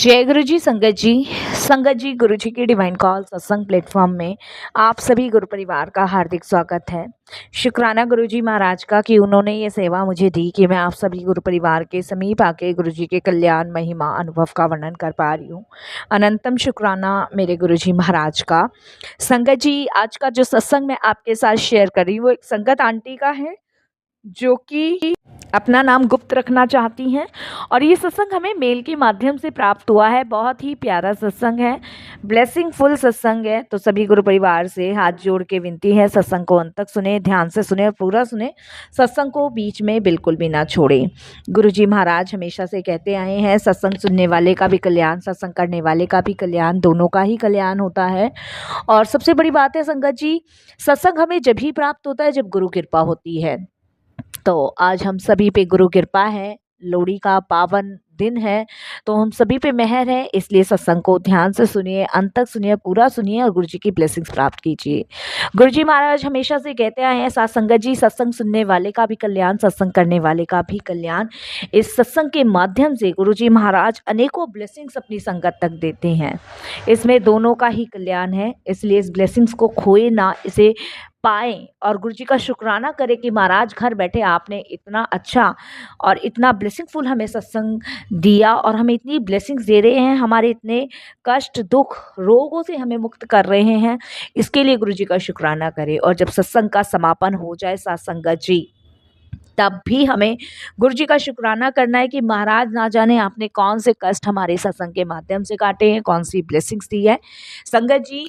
जय गुरु जी। संगत जी गुरु जी की डिवाइन कॉल सत्संग प्लेटफॉर्म में आप सभी गुरु परिवार का हार्दिक स्वागत है। शुक्राना गुरु जी महाराज का कि उन्होंने ये सेवा मुझे दी कि मैं आप सभी गुरु परिवार के समीप आके गुरु जी के कल्याण महिमा अनुभव का वर्णन कर पा रही हूँ। अनंतम शुक्राना मेरे गुरु जी महाराज का। संगत जी, आज का जो सत्संग मैं आपके साथ शेयर कर रही हूँ वो एक संगत आंटी का है जो कि अपना नाम गुप्त रखना चाहती हैं, और ये सत्संग हमें मेल के माध्यम से प्राप्त हुआ है। बहुत ही प्यारा सत्संग है, ब्लेसिंग फुल सत्संग है। तो सभी गुरु परिवार से हाथ जोड़ के विनती है, सत्संग को अंत तक सुने, ध्यान से सुने और पूरा सुने। सत्संग को बीच में बिल्कुल भी ना छोड़े। गुरु जी महाराज हमेशा से कहते आए हैं, सत्संग सुनने वाले का भी कल्याण, सत्संग करने वाले का भी कल्याण, दोनों का ही कल्याण होता है। और सबसे बड़ी बात है संगत जी, सत्संग हमें जब ही प्राप्त होता है जब गुरु कृपा होती है। तो आज हम सभी पे गुरु कृपा है, लोहड़ी का पावन दिन है, तो हम सभी पे मेहर है। इसलिए सत्संग को ध्यान से सुनिए, अंत तक सुनिए, पूरा सुनिए और गुरु जी की ब्लेसिंग्स प्राप्त कीजिए। गुरु जी महाराज हमेशा से कहते आए हैं, साथ संगत जी, सत्संग सुनने वाले का भी कल्याण, सत्संग करने वाले का भी कल्याण। इस सत्संग के माध्यम से गुरु जी महाराज अनेकों ब्लेसिंग्स अपनी संगत तक देते हैं। इसमें दोनों का ही कल्याण है, इसलिए इस ब्लेसिंग्स को खोए ना, इसे पाएं और गुरु जी का शुक्राना करें कि महाराज घर बैठे आपने इतना अच्छा और इतना ब्लेसिंगफुल हमें सत्संग दिया और हमें इतनी ब्लेसिंग्स दे रहे हैं, हमारे इतने कष्ट दुख रोगों से हमें मुक्त कर रहे हैं। इसके लिए गुरु जी का शुक्राना करें। और जब सत्संग का समापन हो जाए साथ संगत जी, तब भी हमें गुरु जी का शुक्राना करना है कि महाराज ना जाने आपने कौन से कष्ट हमारे सत्संग के माध्यम से काटे हैं, कौन सी ब्लेसिंग्स दी है। संगत जी,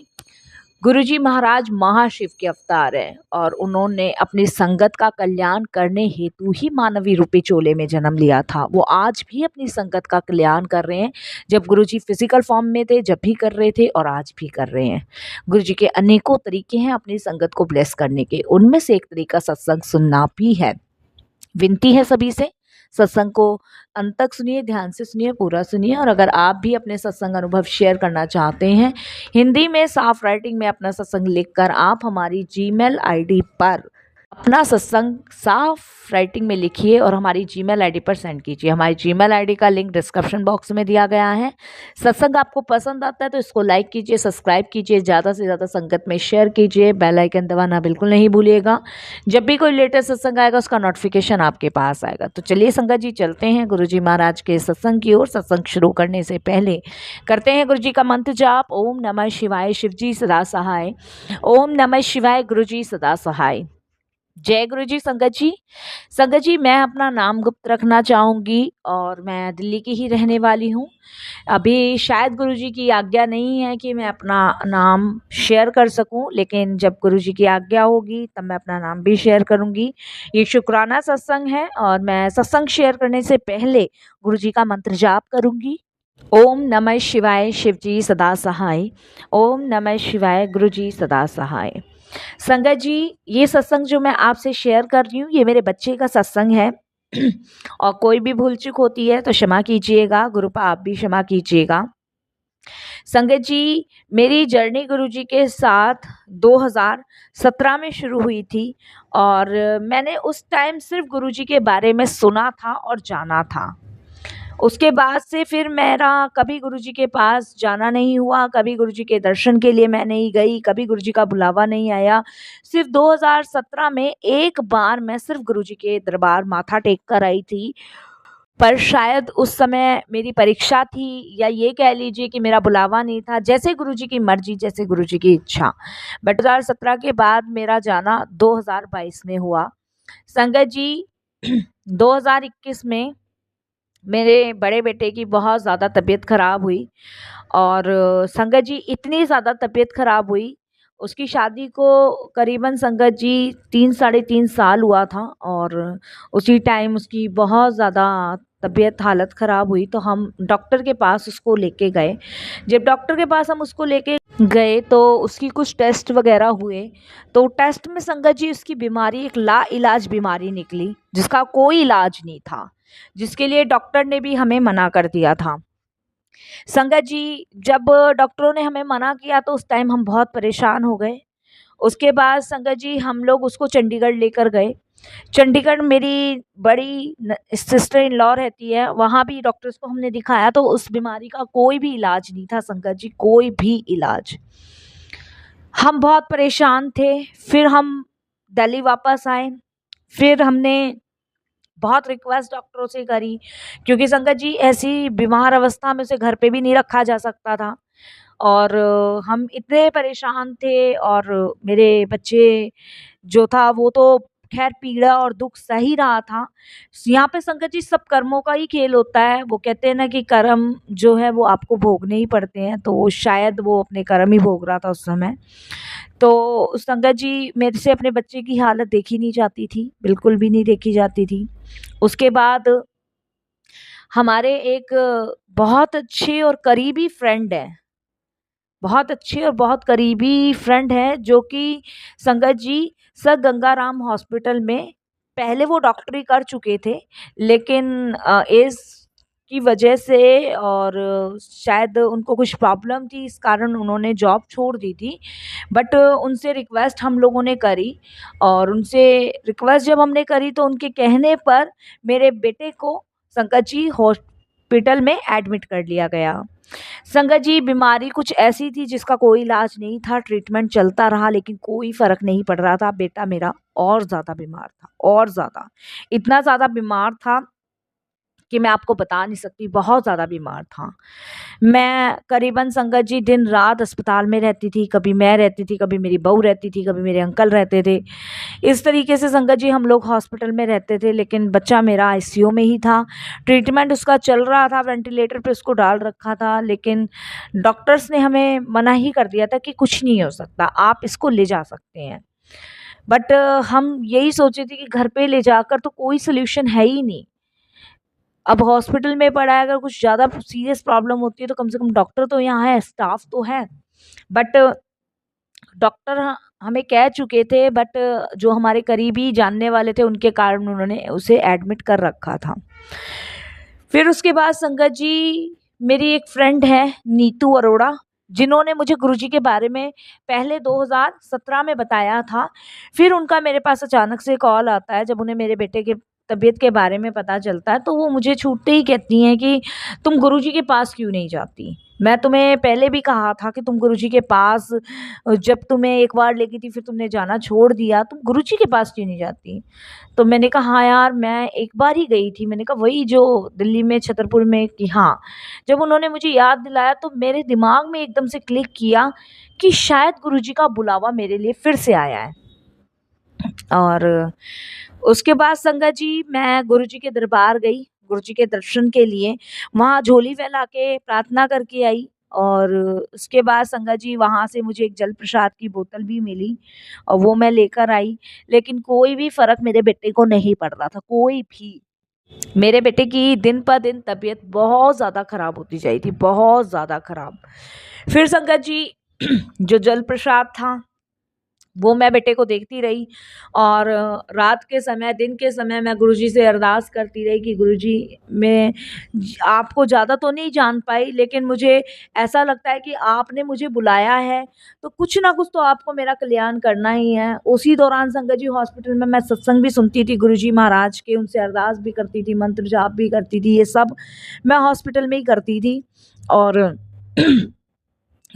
गुरुजी महाराज महाशिव के अवतार हैं और उन्होंने अपनी संगत का कल्याण करने हेतु ही मानवी रूपी चोले में जन्म लिया था। वो आज भी अपनी संगत का कल्याण कर रहे हैं, जब गुरुजी फिजिकल फॉर्म में थे जब भी कर रहे थे और आज भी कर रहे हैं। गुरुजी के अनेकों तरीके हैं अपनी संगत को ब्लेस करने के, उनमें से एक तरीका सत्संग सुनना भी है। विनती है सभी से, सत्संग को अंत तक सुनिए, ध्यान से सुनिए, पूरा सुनिए। और अगर आप भी अपने सत्संग अनुभव शेयर करना चाहते हैं हिंदी में साफ राइटिंग में अपना सत्संग लिखकर आप हमारी जीमेल आईडी पर अपना सत्संग साफ राइटिंग में लिखिए और हमारी जीमेल आईडी पर सेंड कीजिए। हमारी जीमेल आईडी का लिंक डिस्क्रिप्शन बॉक्स में दिया गया है। सत्संग आपको पसंद आता है तो इसको लाइक कीजिए, सब्सक्राइब कीजिए, ज़्यादा से ज़्यादा संगत में शेयर कीजिए, बेल आइकन दबाना बिल्कुल नहीं भूलिएगा। जब भी कोई लेटेस्ट सत्संग आएगा उसका नोटिफिकेशन आपके पास आएगा। तो चलिए संगत जी, चलते हैं गुरु जी महाराज के सत्संग की ओर। सत्संग शुरू करने से पहले करते हैं गुरु जी का मंत्र जाप। ओम नमः शिवाय, शिव जी सदा सहाय। ओम नमः शिवाय, गुरु जी सदा सहाय। जय गुरु जी। संगत जी, मैं अपना नाम गुप्त रखना चाहूँगी और मैं दिल्ली की ही रहने वाली हूँ। अभी शायद गुरु जी की आज्ञा नहीं है कि मैं अपना नाम शेयर कर सकूं, लेकिन जब गुरु जी की आज्ञा होगी तब मैं अपना नाम भी शेयर करूंगी। ये शुक्राना सत्संग है और मैं सत्संग शेयर करने से पहले गुरु जी का मंत्र जाप करूंगी। ओम नमः शिवाय, शिव जी सदा सहाय। ओम नमः शिवाय, गुरु जी सदा सहाय। संगत जी, ये सत्संग जो मैं आपसे शेयर कर रही हूँ ये मेरे बच्चे का सत्संग है और कोई भी भूल चूक होती है तो क्षमा कीजिएगा, गुरुपा आप भी क्षमा कीजिएगा। संगत जी, मेरी जर्नी गुरु जी के साथ 2017 में शुरू हुई थी और मैंने उस टाइम सिर्फ गुरु जी के बारे में सुना था और जाना था। उसके बाद से फिर मेरा कभी गुरु जी के पास जाना नहीं हुआ, कभी गुरु जी के दर्शन के लिए मैं नहीं गई, कभी गुरु जी का बुलावा नहीं आया। सिर्फ 2017 में एक बार मैं सिर्फ गुरु जी के दरबार माथा टेक कर आई थी, पर शायद उस समय मेरी परीक्षा थी या ये कह लीजिए कि मेरा बुलावा नहीं था। जैसे गुरु जी की मर्जी, जैसे गुरु जी की इच्छा। बट 2017 के बाद मेरा जाना 2022 में हुआ। संगत जी, 2021 में मेरे बड़े बेटे की बहुत ज़्यादा तबीयत ख़राब हुई और संगत जी इतनी ज़्यादा तबीयत ख़राब हुई, उसकी शादी को करीबन संगत जी 3 साढ़े 3 साल हुआ था और उसी टाइम उसकी बहुत ज़्यादा तबीयत हालत ख़राब हुई तो हम डॉक्टर के पास उसको लेके गए। जब डॉक्टर के पास हम उसको लेके गए तो उसकी कुछ टेस्ट वगैरह हुए, तो टेस्ट में संगत जी उसकी बीमारी एक लाइलाज बीमारी निकली जिसका कोई इलाज नहीं था, जिसके लिए डॉक्टर ने भी हमें मना कर दिया था। संगत जी, जब डॉक्टरों ने हमें मना किया तो उस टाइम हम बहुत परेशान हो गए। उसके बाद संगत जी हम लोग उसको चंडीगढ़ लेकर गए। चंडीगढ़ मेरी बड़ी सिस्टर इन लॉ रहती है, वहाँ भी डॉक्टर्स को हमने दिखाया तो उस बीमारी का कोई भी इलाज नहीं था संगत जी, कोई भी इलाज। हम बहुत परेशान थे। फिर हम दिल्ली वापस आए। फिर हमने बहुत रिक्वेस्ट डॉक्टरों से करी, क्योंकि संगत जी ऐसी बीमार अवस्था में उसे घर पे भी नहीं रखा जा सकता था। और हम इतने परेशान थे, और मेरे बच्चे जो था वो तो खैर पीड़ा और दुख सह ही रहा था। यहाँ पे संगत जी सब कर्मों का ही खेल होता है। वो कहते हैं ना कि कर्म जो है वो आपको भोगने ही पड़ते हैं, तो शायद वो अपने कर्म ही भोग रहा था उस समय। तो संगत जी मेरे से अपने बच्चे की हालत देखी नहीं जाती थी, बिल्कुल भी नहीं देखी जाती थी। उसके बाद हमारे एक बहुत अच्छे और करीबी फ्रेंड है, बहुत अच्छे और बहुत करीबी फ्रेंड है, जो कि संगत जी सर गंगाराम हॉस्पिटल में पहले वो डॉक्टरी कर चुके थे, लेकिन एज की वजह से और शायद उनको कुछ प्रॉब्लम थी, इस कारण उन्होंने जॉब छोड़ दी थी। बट उनसे रिक्वेस्ट हम लोगों ने करी, और उनसे रिक्वेस्ट जब हमने करी तो उनके कहने पर मेरे बेटे को संगत जी हॉस्पिटल में एडमिट कर लिया गया। संगत जी बीमारी कुछ ऐसी थी जिसका कोई इलाज नहीं था, ट्रीटमेंट चलता रहा लेकिन कोई फर्क नहीं पड़ रहा था। बेटा मेरा और ज़्यादा बीमार था, और ज़्यादा, इतना ज़्यादा बीमार था कि मैं आपको बता नहीं सकती, बहुत ज़्यादा बीमार था। मैं करीबन संगत जी दिन रात अस्पताल में रहती थी, कभी मैं रहती थी, कभी मेरी बहू रहती थी, कभी मेरे अंकल रहते थे। इस तरीके से संगत जी हम लोग हॉस्पिटल में रहते थे, लेकिन बच्चा मेरा आईसीयू में ही था। ट्रीटमेंट उसका चल रहा था, वेंटिलेटर पे उसको डाल रखा था, लेकिन डॉक्टर्स ने हमें मना ही कर दिया था कि कुछ नहीं हो सकता, आप इसको ले जा सकते हैं। बट हम यही सोचे थे कि घर पे ले जाकर तो कोई सोल्यूशन है ही नहीं। अब हॉस्पिटल में पड़ा है, अगर कुछ ज़्यादा सीरियस प्रॉब्लम होती है तो कम से कम डॉक्टर तो यहाँ है, स्टाफ तो है। बट डॉक्टर हमें कह चुके थे, बट जो हमारे करीबी जानने वाले थे उनके कारण उन्होंने उसे एडमिट कर रखा था। फिर उसके बाद संगत जी मेरी एक फ्रेंड है नीतू अरोड़ा, जिन्होंने मुझे गुरुजी के बारे में पहले 2017 में बताया था। फिर उनका मेरे पास अचानक से कॉल आता है, जब उन्हें मेरे बेटे के तबीयत के बारे में पता चलता है तो वो मुझे छूटते ही कहती हैं कि तुम गुरुजी के पास क्यों नहीं जाती। मैं तुम्हें पहले भी कहा था कि तुम गुरुजी के पास, जब तुम्हें एक बार लेगी थी फिर तुमने जाना छोड़ दिया, तुम गुरुजी के पास क्यों नहीं जाती। तो मैंने कहा हाँ यार, मैं एक बार ही गई थी, मैंने कहा वही जो दिल्ली में छतरपुर में, कि हाँ। जब उन्होंने मुझे याद दिलाया तो मेरे दिमाग में एकदम से क्लिक किया कि शायद गुरुजी का बुलावा मेरे लिए फिर से आया है। और उसके बाद संगत जी मैं गुरुजी के दरबार गई, गुरुजी के दर्शन के लिए। वहाँ झोली फैला के प्रार्थना करके आई, और उसके बाद संगत जी वहाँ से मुझे एक जल प्रसाद की बोतल भी मिली, और वो मैं लेकर आई। लेकिन कोई भी फ़र्क मेरे बेटे को नहीं पड़ रहा था, कोई भी। मेरे बेटे की दिन पर दिन तबीयत बहुत ज़्यादा ख़राब होती जा रही थी, बहुत ज़्यादा ख़राब। फिर संगत जी जो जल प्रसाद था वो मैं बेटे को देखती रही, और रात के समय, दिन के समय मैं गुरुजी से अरदास करती रही कि गुरुजी, मैं आपको ज़्यादा तो नहीं जान पाई, लेकिन मुझे ऐसा लगता है कि आपने मुझे बुलाया है तो कुछ ना कुछ तो आपको मेरा कल्याण करना ही है। उसी दौरान संगत जी हॉस्पिटल में मैं सत्संग भी सुनती थी गुरुजी महाराज के, उनसे अरदास भी करती थी, मंत्र जाप भी करती थी, ये सब मैं हॉस्पिटल में ही करती थी। और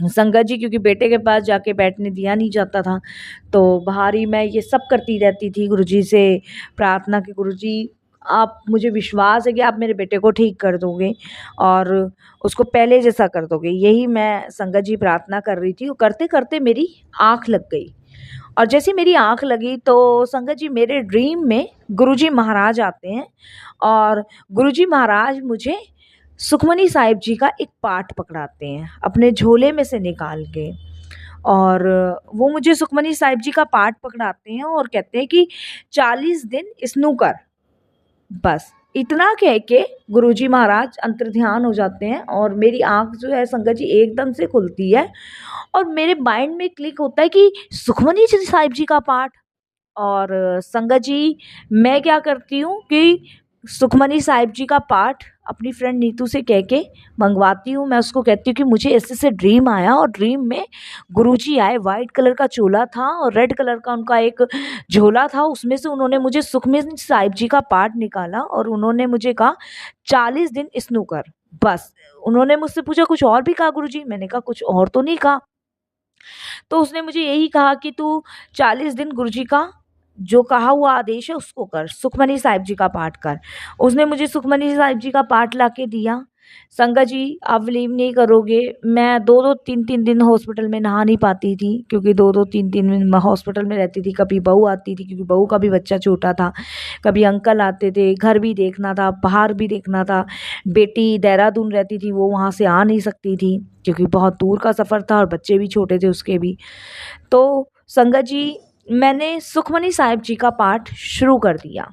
संगत जी क्योंकि बेटे के पास जाके बैठने दिया नहीं जाता था, तो बाहर ही मैं ये सब करती रहती थी गुरुजी से प्रार्थना कि गुरुजी, आप, मुझे विश्वास है कि आप मेरे बेटे को ठीक कर दोगे और उसको पहले जैसा कर दोगे। यही मैं संगत जी प्रार्थना कर रही थी, और करते करते मेरी आँख लग गई। और जैसे मेरी आँख लगी तो संगत जी मेरे ड्रीम में गुरुजी महाराज आते हैं, और गुरुजी महाराज मुझे सुखमनी साहिब जी का एक पाठ पकड़ाते हैं अपने झोले में से निकाल के। और वो मुझे सुखमनी साहिब जी का पाठ पकड़ाते हैं और कहते हैं कि 40 दिन इसनू कर। बस इतना कह के गुरुजी महाराज अंतर्ध्यान हो जाते हैं, और मेरी आँख जो है संगत जी एकदम से खुलती है, और मेरे माइंड में क्लिक होता है कि सुखमनी जी साहिब जी का पाठ। और संगत जी मैं क्या करती हूँ कि सुखमनी साहिब जी का पाठ अपनी फ्रेंड नीतू से कह के मंगवाती हूँ। मैं उसको कहती हूँ कि मुझे ऐसे ऐसे ड्रीम आया और ड्रीम में गुरुजी आए, वाइट कलर का चोला था और रेड कलर का उनका एक झोला था, उसमें से उन्होंने मुझे सुखमनी साहिब जी का पाठ निकाला और उन्होंने मुझे कहा 40 दिन स्नू कर। बस उन्होंने मुझसे पूछा कुछ और भी कहा गुरुजी? मैंने कहा कुछ और तो नहीं कहा। तो उसने मुझे यही कहा कि तू 40 दिन गुरुजी का जो कहा हुआ आदेश है उसको कर, सुखमनी साहिब जी का पाठ कर। उसने मुझे सुखमनी साहिब जी का पाठ लाके दिया। संगत जी, आप बिलीव नहीं करोगे, मैं 2-2 3-3 दिन हॉस्पिटल में नहा नहीं पाती थी, क्योंकि 2-2 3-3 दिन मैं हॉस्पिटल में रहती थी। कभी बहू आती थी, क्योंकि बहू का भी बच्चा छोटा था, कभी अंकल आते थे, घर भी देखना था, बाहर भी देखना था। बेटी देहरादून रहती थी, वो वहाँ से आ नहीं सकती थी, क्योंकि बहुत दूर का सफ़र था और बच्चे भी छोटे थे उसके भी। तो संगत जी, मैंने सुखमनी साहिब जी का पाठ शुरू कर दिया।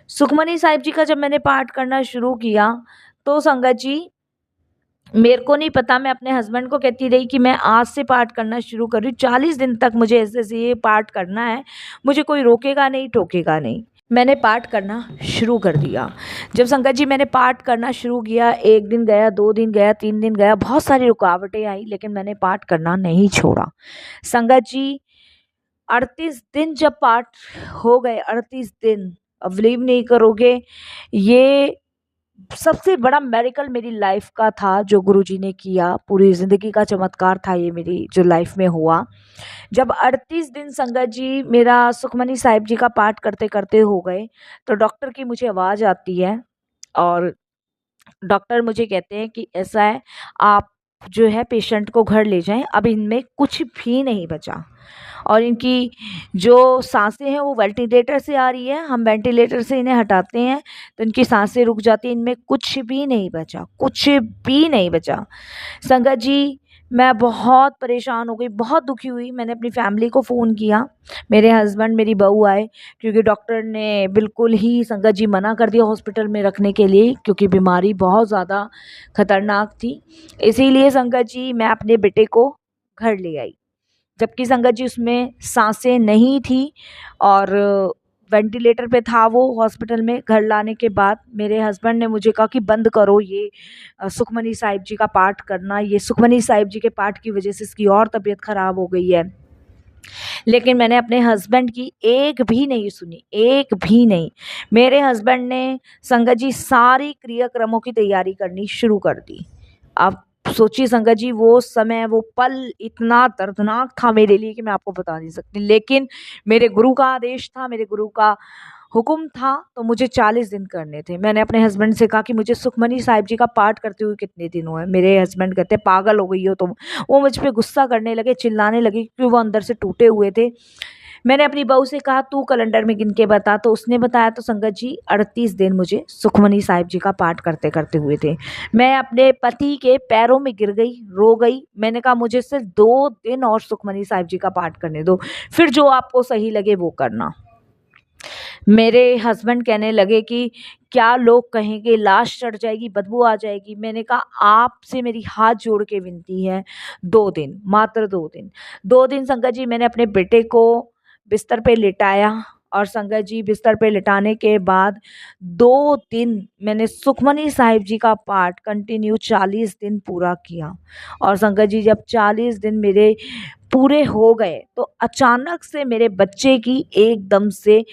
सुखमनी साहिब जी का जब मैंने पाठ करना शुरू किया, तो संगत जी, मेरे को नहीं पता, मैं अपने हस्बैंड को कहती रही कि मैं आज से पाठ करना शुरू कर रही हूँ, 40 दिन तक मुझे ऐसे ऐसे ये पाठ करना है, मुझे कोई रोकेगा नहीं टोकेगा नहीं। मैंने पाठ करना शुरू कर दिया। जब संगत जी मैंने पाठ करना शुरू किया, 1 दिन गया, 2 दिन गया, 3 दिन गया, बहुत सारी रुकावटें आई, लेकिन मैंने पाठ करना नहीं छोड़ा। संगत जी, 38 दिन जब पाठ हो गए, 38 दिन, अब बिलीव नहीं करोगे, ये सबसे बड़ा मेरिकल मेरी लाइफ का था जो गुरुजी ने किया। पूरी ज़िंदगी का चमत्कार था ये मेरी जो लाइफ में हुआ। जब 38 दिन संगत जी मेरा सुखमनी साहिब जी का पाठ करते करते हो गए, तो डॉक्टर की मुझे आवाज़ आती है और डॉक्टर मुझे कहते हैं कि ऐसा है, आप जो है पेशेंट को घर ले जाएं, अब इनमें कुछ भी नहीं बचा और इनकी जो सांसें हैं वो वेंटिलेटर से आ रही है, हम वेंटिलेटर से इन्हें हटाते हैं तो इनकी सांसें रुक जाती हैं, इनमें कुछ भी नहीं बचा, कुछ भी नहीं बचा। संगत जी, मैं बहुत परेशान हो गई, बहुत दुखी हुई। मैंने अपनी फैमिली को फ़ोन किया, मेरे हस्बैंड, मेरी बहू आए, क्योंकि डॉक्टर ने बिल्कुल ही संगत जी मना कर दिया हॉस्पिटल में रखने के लिए, क्योंकि बीमारी बहुत ज़्यादा खतरनाक थी। इसीलिए संगत जी मैं अपने बेटे को घर ले आई, जबकि संगत जी उसमें सांसें नहीं थी और वेंटिलेटर पे था वो हॉस्पिटल में। घर लाने के बाद मेरे हस्बैंड ने मुझे कहा कि बंद करो ये सुखमनी साहिब जी का पाठ करना, ये सुखमनी साहिब जी के पाठ की वजह से इसकी और तबीयत ख़राब हो गई है। लेकिन मैंने अपने हस्बैंड की एक भी नहीं सुनी, एक भी नहीं। मेरे हस्बैंड ने संगत जी सारी क्रियाक्रमों की तैयारी करनी शुरू कर दी। अब सोचिए संगत जी, वो समय, वो पल इतना दर्दनाक था मेरे लिए कि मैं आपको बता नहीं सकती, लेकिन मेरे गुरु का आदेश था, मेरे गुरु का हुक्म था, तो मुझे 40 दिन करने थे। मैंने अपने हस्बैंड से कहा कि मुझे सुखमनी साहिब जी का पाठ करते हुए कितने दिन हुए। मेरे हस्बैंड कहते पागल हो गई हो तुम। वो मुझ पे गुस्सा करने लगे, चिल्लाने लगे, क्योंकि वो अंदर से टूटे हुए थे। मैंने अपनी बहू से कहा तू कैलेंडर में गिन के बता, तो उसने बताया, तो संगत जी 38 दिन मुझे सुखमनी साहिब जी का पाठ करते करते हुए थे। मैं अपने पति के पैरों में गिर गई, रो गई। मैंने कहा मुझे सिर्फ 2 दिन और सुखमनी साहिब जी का पाठ करने दो, फिर जो आपको सही लगे वो करना। मेरे हस्बैंड कहने लगे कि क्या लोग कहेंगे, लाश चढ़ जाएगी, बदबू आ जाएगी। मैंने कहा आपसे मेरी हाथ जोड़ के विनती है, 2 दिन, मात्र 2 दिन। 2 दिन संगत जी मैंने अपने बेटे को बिस्तर पे लिटाया और संगत जी बिस्तर पे लिटाने के बाद 2 दिन मैंने सुखमनी साहिब जी का पाठ कंटिन्यू 40 दिन पूरा किया। और संगत जी जब 40 दिन मेरे पूरे हो गए, तो अचानक से मेरे बच्चे की एकदम से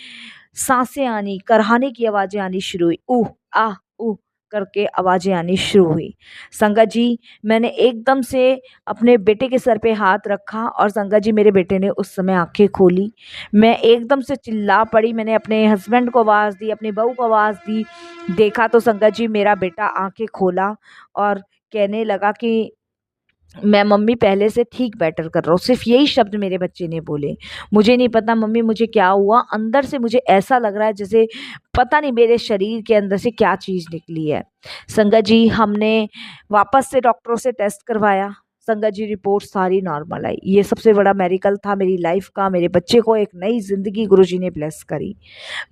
साँसें आनी, करहाने की आवाज़ें आनी शुरू हुई। ऊह! आह! ऊह! करके आवाज़ें आनी शुरू हुई। संगत जी, मैंने एकदम से अपने बेटे के सर पे हाथ रखा और संगत जी मेरे बेटे ने उस समय आँखें खोली। मैं एकदम से चिल्ला पड़ी, मैंने अपने हस्बैंड को आवाज़ दी, अपनी बहू को आवाज़ दी। देखा तो संगत जी मेरा बेटा आँखें खोला और कहने लगा कि मैं मम्मी पहले से ठीक बेटर कर रहा हूँ। सिर्फ़ यही शब्द मेरे बच्चे ने बोले। मुझे नहीं पता मम्मी मुझे क्या हुआ, अंदर से मुझे ऐसा लग रहा है जैसे पता नहीं मेरे शरीर के अंदर से क्या चीज़ निकली है। संगत जी हमने वापस से डॉक्टरों से टेस्ट करवाया। संगत जी रिपोर्ट सारी नॉर्मल आई। ये सबसे बड़ा मेडिकल था मेरी लाइफ़ का। मेरे बच्चे को एक नई ज़िंदगी गुरुजी ने ब्लेस करी।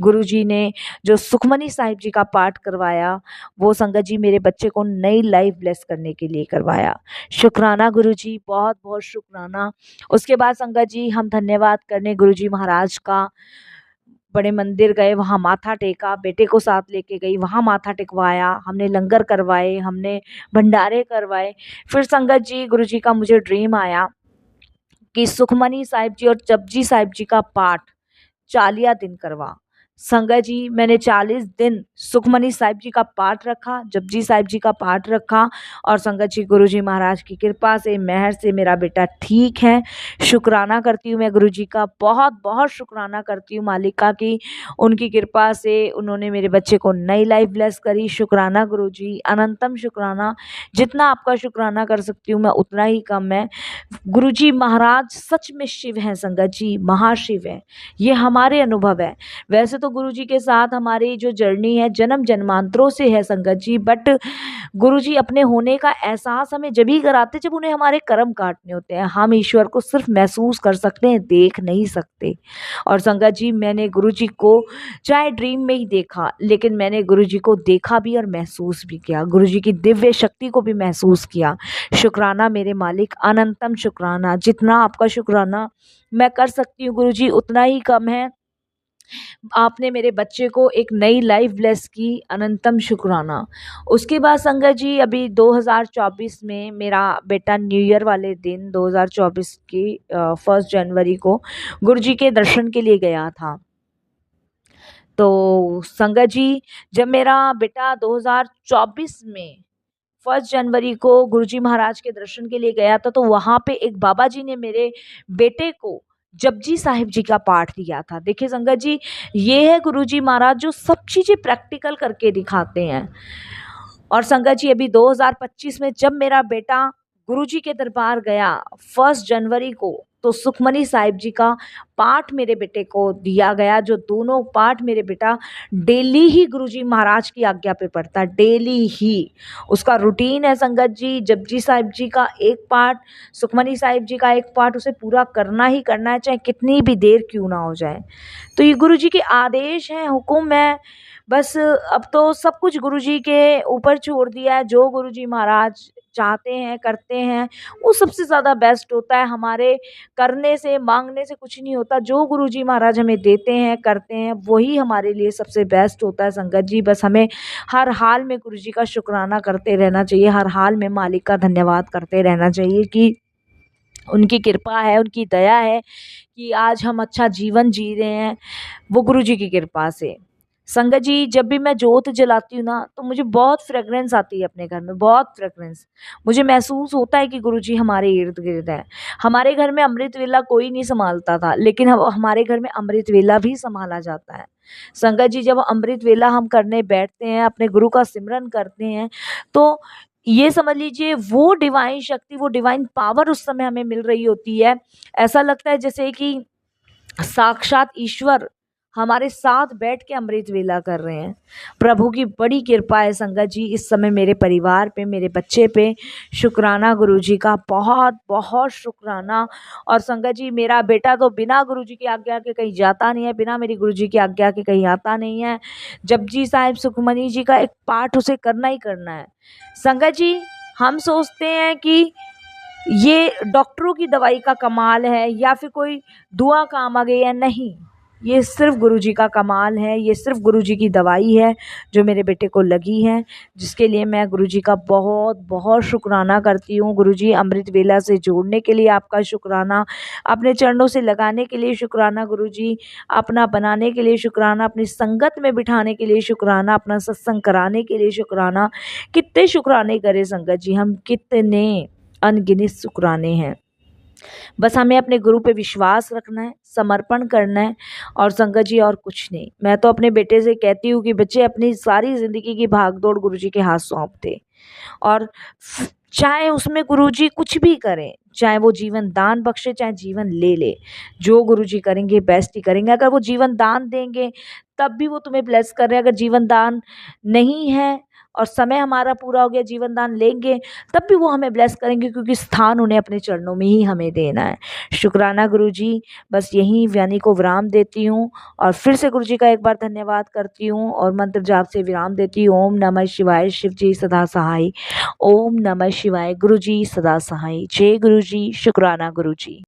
गुरुजी ने जो सुखमनी साहिब जी का पाठ करवाया, वो संगत जी मेरे बच्चे को नई लाइफ़ ब्लेस करने के लिए करवाया। शुक्राना गुरुजी, बहुत-बहुत शुक्राना। उसके बाद संगत जी हम धन्यवाद करने गुरुजी महाराज का बड़े मंदिर गए, वहाँ माथा टेका, बेटे को साथ लेके गई, वहाँ माथा टेकवाया, हमने लंगर करवाए, हमने भंडारे करवाए। फिर संगत जी गुरुजी का मुझे ड्रीम आया कि सुखमनी साहिब जी और जपजी साहिब जी का पाठ 40 दिन करवा। संगत जी मैंने 40 दिन सुखमनी साहिब जी का पाठ रखा, जपजी साहिब जी का पाठ रखा, और संगत जी गुरुजी महाराज की कृपा से, मेहर से मेरा बेटा ठीक है। शुक्राना करती हूँ मैं गुरुजी का, बहुत बहुत शुक्राना करती हूँ मालिका की। उनकी कृपा से उन्होंने मेरे बच्चे को नई लाइफ ब्लेस करी। शुक्राना गुरुजी, अनंतम शुक्राना। जितना आपका शुक्राना कर सकती हूँ मैं उतना ही कम है। गुरुजी महाराज सच में शिव हैं संगत जी, महाशिव हैं। ये हमारे अनुभव है। वैसे तो गुरुजी के साथ हमारी जो जर्नी है जन्म जन्मांतरों से है संगत जी, बट गुरुजी अपने होने का एहसास हमें जब ही कराते जब उन्हें हमारे कर्म काटने होते हैं। हम ईश्वर को सिर्फ महसूस कर सकते हैं, देख नहीं सकते। और संगत जी मैंने गुरुजी को चाहे ड्रीम में ही देखा, लेकिन मैंने गुरुजी को देखा भी और महसूस भी किया, गुरुजी की दिव्य शक्ति को भी महसूस किया। शुक्राना मेरे मालिक, अनंतम शुक्राना। जितना आपका शुक्राना मैं कर सकती हूँ गुरुजी उतना ही कम है। आपने मेरे बच्चे को एक नई लाइफ ब्लेस की, अनंतम शुक्राना। उसके बाद संगत जी अभी 2024 में मेरा बेटा न्यू ईयर वाले दिन 2024 की 1 जनवरी को गुरुजी के दर्शन के लिए गया था। तो संगत जी जब मेरा बेटा 2024 में 1 जनवरी को गुरुजी महाराज के दर्शन के लिए गया था, तो वहाँ पे एक बाबा जी ने मेरे बेटे को जपजी साहिब जी का पाठ दिया था। देखिए संगत जी, ये है गुरुजी महाराज जो सब चीज़ें प्रैक्टिकल करके दिखाते हैं। और संगत जी अभी 2025 में जब मेरा बेटा गुरुजी के दरबार गया 1 जनवरी को, तो सुखमनी साहिब जी का पाठ मेरे बेटे को दिया गया, जो दोनों पाठ मेरे बेटा डेली ही गुरुजी महाराज की आज्ञा पे पढ़ता, डेली ही उसका रूटीन है संगत जी। जपजी साहिब जी का एक पाठ, सुखमनी साहिब जी का एक पाठ उसे पूरा करना ही करना है, चाहे कितनी भी देर क्यों ना हो जाए। तो ये गुरुजी के आदेश हैं, हुक्म है। बस अब तो सब कुछ गुरुजी के ऊपर छोड़ दिया है। जो गुरुजी महाराज चाहते हैं करते हैं, वो सबसे ज़्यादा बेस्ट होता है। हमारे करने से मांगने से कुछ नहीं होता। जो गुरुजी महाराज हमें देते हैं करते हैं वही हमारे लिए सबसे बेस्ट होता है संगत जी। बस हमें हर हाल में गुरुजी का शुक्राना करते रहना चाहिए, हर हाल में मालिक का धन्यवाद करते रहना चाहिए कि उनकी कृपा है, उनकी दया है कि आज हम अच्छा जीवन जी रहे हैं, वो गुरुजी की कृपा से। संगत जी जब भी मैं जोत जलाती हूँ ना, तो मुझे बहुत फ्रेगरेंस आती है अपने घर में, बहुत फ्रेगरेंस। मुझे महसूस होता है कि गुरुजी हमारे इर्द गिर्द है। हमारे घर में अमृत वेला कोई नहीं संभालता था, लेकिन अब हमारे घर में अमृत वेला भी संभाला जाता है। संगत जी जब अमृत वेला हम करने बैठते हैं, अपने गुरु का सिमरन करते हैं, तो ये समझ लीजिए वो डिवाइन शक्ति, वो डिवाइन पावर उस समय हमें मिल रही होती है। ऐसा लगता है जैसे कि साक्षात ईश्वर हमारे साथ बैठ के अमृत वेला कर रहे हैं। प्रभु की बड़ी कृपा है संगत जी इस समय मेरे परिवार पे, मेरे बच्चे पे। शुक्राना गुरुजी का, बहुत बहुत शुक्राना। और संगत जी मेरा बेटा तो बिना गुरुजी की आज्ञा के कहीं जाता नहीं है, बिना मेरी गुरुजी की आज्ञा के कहीं आता नहीं है। जपजी साहिब सुखमनी जी का एक पाठ उसे करना ही करना है। संगत जी हम सोचते हैं कि ये डॉक्टरों की दवाई का कमाल है या फिर कोई दुआ काम आ गई है, नहीं, ये सिर्फ गुरुजी का कमाल है, ये सिर्फ गुरुजी की दवाई है जो मेरे बेटे को लगी है, जिसके लिए मैं गुरुजी का बहुत बहुत शुक्राना करती हूँ। गुरुजी अमृत वेला से जोड़ने के लिए आपका शुक्राना, अपने चरणों से लगाने के लिए शुक्राना गुरुजी, अपना बनाने के लिए शुक्राना, अपनी संगत में बिठाने के लिए शुक्राना, अपना सत्संग कराने के लिए शुक्राना। कितने शुक्राने करें संगत जी, हम कितने अनगिनत शुक्राने हैं। बस हमें अपने गुरु पे विश्वास रखना है, समर्पण करना है, और संगत जी और कुछ नहीं। मैं तो अपने बेटे से कहती हूँ कि बच्चे अपनी सारी ज़िंदगी की भागदौड़ गुरुजी के हाथ सौंप दे, और चाहे उसमें गुरुजी कुछ भी करें, चाहे वो जीवन दान बख्शे चाहे जीवन ले ले, जो गुरुजी करेंगे बेस्ट ही करेंगे। अगर वो जीवन दान देंगे तब भी वो तुम्हें ब्लेस कर रहे हैं, अगर जीवन दान नहीं है और समय हमारा पूरा हो गया जीवन दान लेंगे तब भी वो हमें ब्लेस करेंगे, क्योंकि स्थान उन्हें अपने चरणों में ही हमें देना है। शुक्राना गुरुजी। बस यहीं वाणी को विराम देती हूँ और फिर से गुरुजी का एक बार धन्यवाद करती हूँ और मंत्र जाप से विराम देती हूँ। ओम नमः शिवाय, शिव जी सदा सहाय। ओम नमः शिवाय, गुरुजी सदा सहाय। जय गुरुजी, शुक्राना गुरुजी।